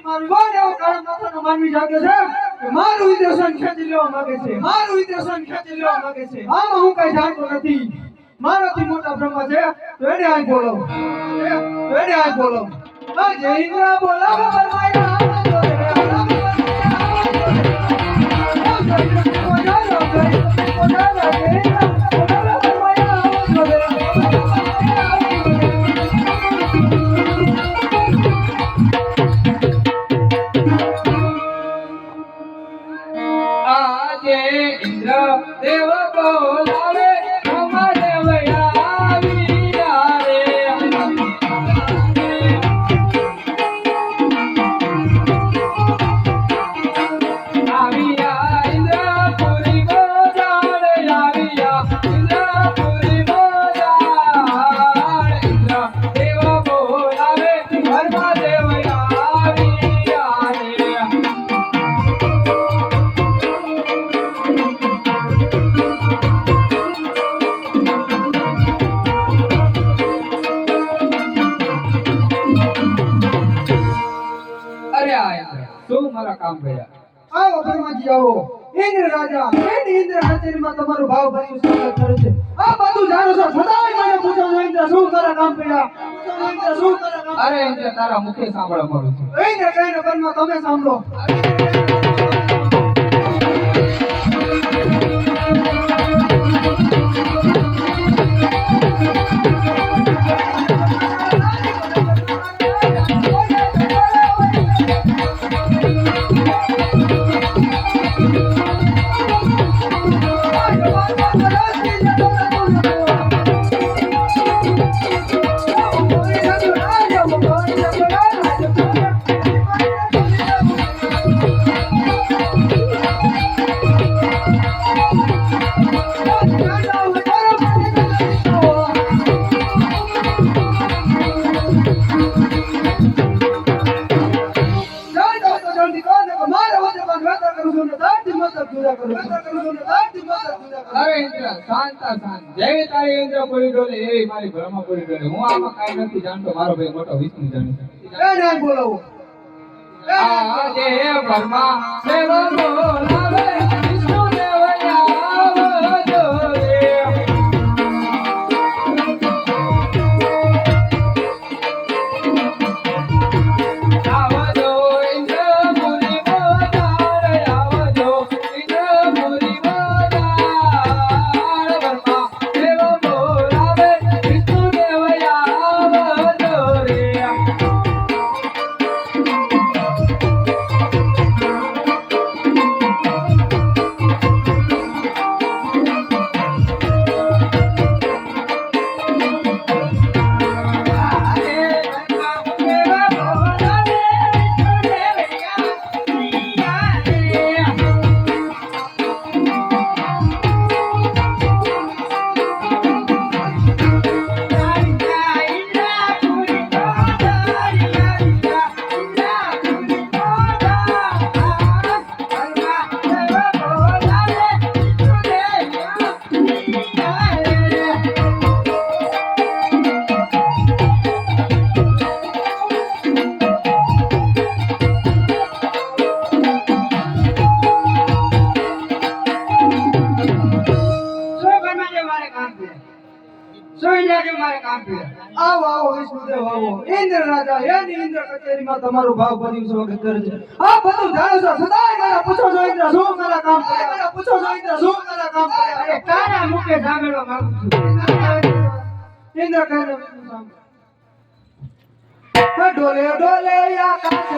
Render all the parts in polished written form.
મારું કોણ એવો કાળા માથાનો માનવી જાગે છે કે મારું ઇન્દ્રસન ખેંચી લેવા માંગે છે, મારું ઇન્દ્રસન ખેંચી લેવા માંગે છે. આમાં હું કઈ જાણતો નથી. મારાથી મોટા બ્રહ્મા છે તો એને આય બોલો, એને આય બોલો. જય ઇન્દ્ર બોલાવો બરમાયા દેવ બોલાવે કામ કર્યા. આવો બ્રહ્માજી આવો. ઇન્દ્ર રાજા ઇન્દ્ર કચેરીમાં તમારું ભાવ ભર્યું સ્વાગત કરે છે. આ બધું જાણો છો છતાંય મને પૂછો છો ઇન્દ્ર શું તારા કામ કર્યા? ઇન્દ્ર શું તારા કામ? અરે ઇન્દ્ર તારા મુખે સાંભળવા મળું છું. ઇન્દ્ર કહીને બનમાં તમે સાંભળો. મારી બ્રહ્મા પૂરી ડોલે. હું આમાં કાઈ નથી જાણતો. મારો ભાઈ મોટો વિષ્ણુ જાણે છે. એને બોલાવો. આજે બ્રહ્મા દેવ બોલાવે વિષ્ણુ દેવ આવજો રે. આવજો ઇન્દ્ર પુરી બોલાવે, આવજો ઇન્દ્ર પુરી ઇન્દ્ર રાજા એની ઇન્દ્ર કચેરીમાં તમારું ભાવ ભર્યું સ્વાગત કરે છે. આ બધું જાણો છો છતાંય મને પૂછો છો ઇન્દ્ર શું તારા કામ કર્યા? મને પૂછો છો ઇન્દ્ર શું તારા કામ કર્યા? અરે તારા મુખે સાંભળવા માંગુ છું. ઇન્દ્ર કહેને સાંભળ. ડોલે ડોલે આકાશ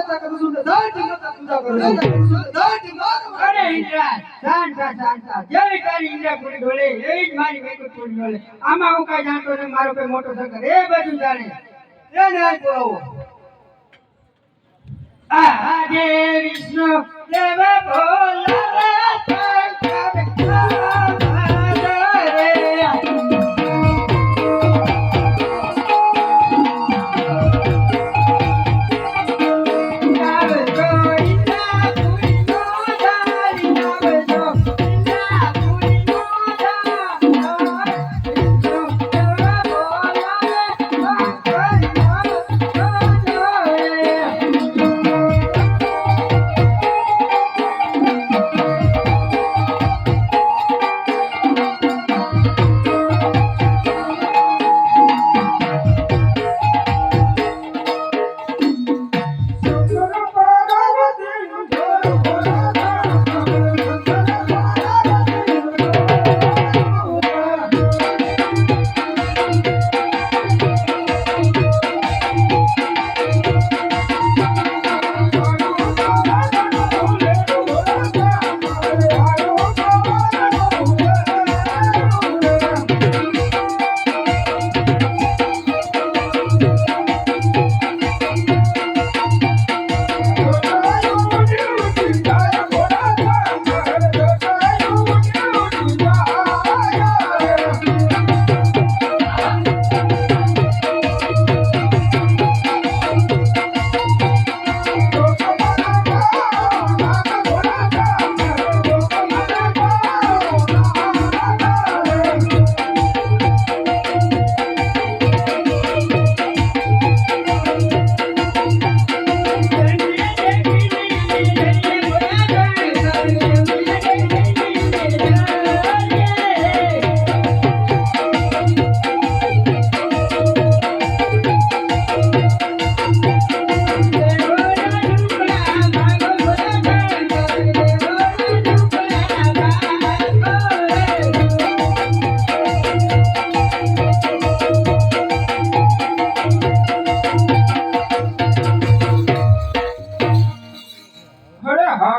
માન્યતા કરું છું ને ધરતી માતા પૂજા કરું છું ધરતી માતા અરે ઇન્દ્રા શાંત જેવી તારી ઇન્દ્રા પૂરી ડોલે એવી જ મારી વેકુ પૂરી ડોલે આમાં હું કાઈ જાણતો ને મારો કોઈ મોટો સરકાર એ બધું જાણે એને આઈ બોલાવો આજે વિષ્ણુ દેવ બોલાવે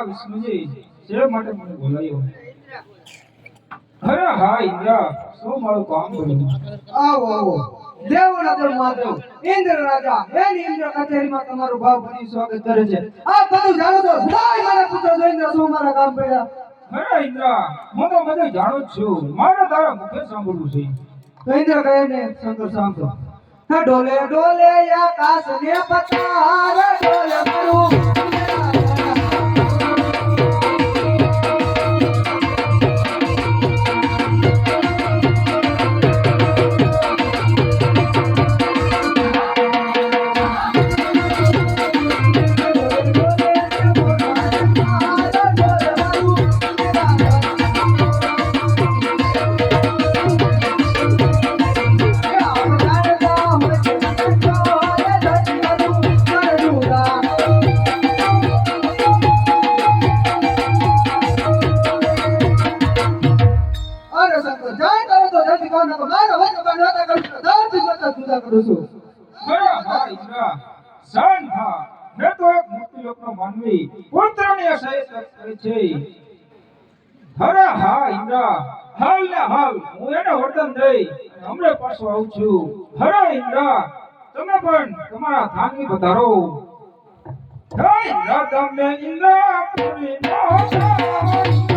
વિષ્ણુજી શેર માટે મને બોલાયો અરે હા ઇન્દ્રા શું મારું કામ કર્યું આવો આવો દેવના દેવ મહાદેવ ઇન્દ્ર રાજા એની ઇન્દ્ર કચેરીમાં તમારું ભાવભર્યું સ્વાગત કરે છે આ બધું જાણો છો સદાય મને પૂછો છો ઇન્દ્ર શું મારા કામ પડ્યા અરે ઇન્દ્રા હું તો બધું જાણું જ છું મારે તારા મુખે સાંભળવું છે તો ઇન્દ્ર કહે ને શંકર સાંભળો ડોલે ડોલે આકાશ ને પતાર ડોલે કરું તમે પણ તમારા ધામની પધારો જય ઇન્દ્ર તમને ઇન્દ્ર પૂરી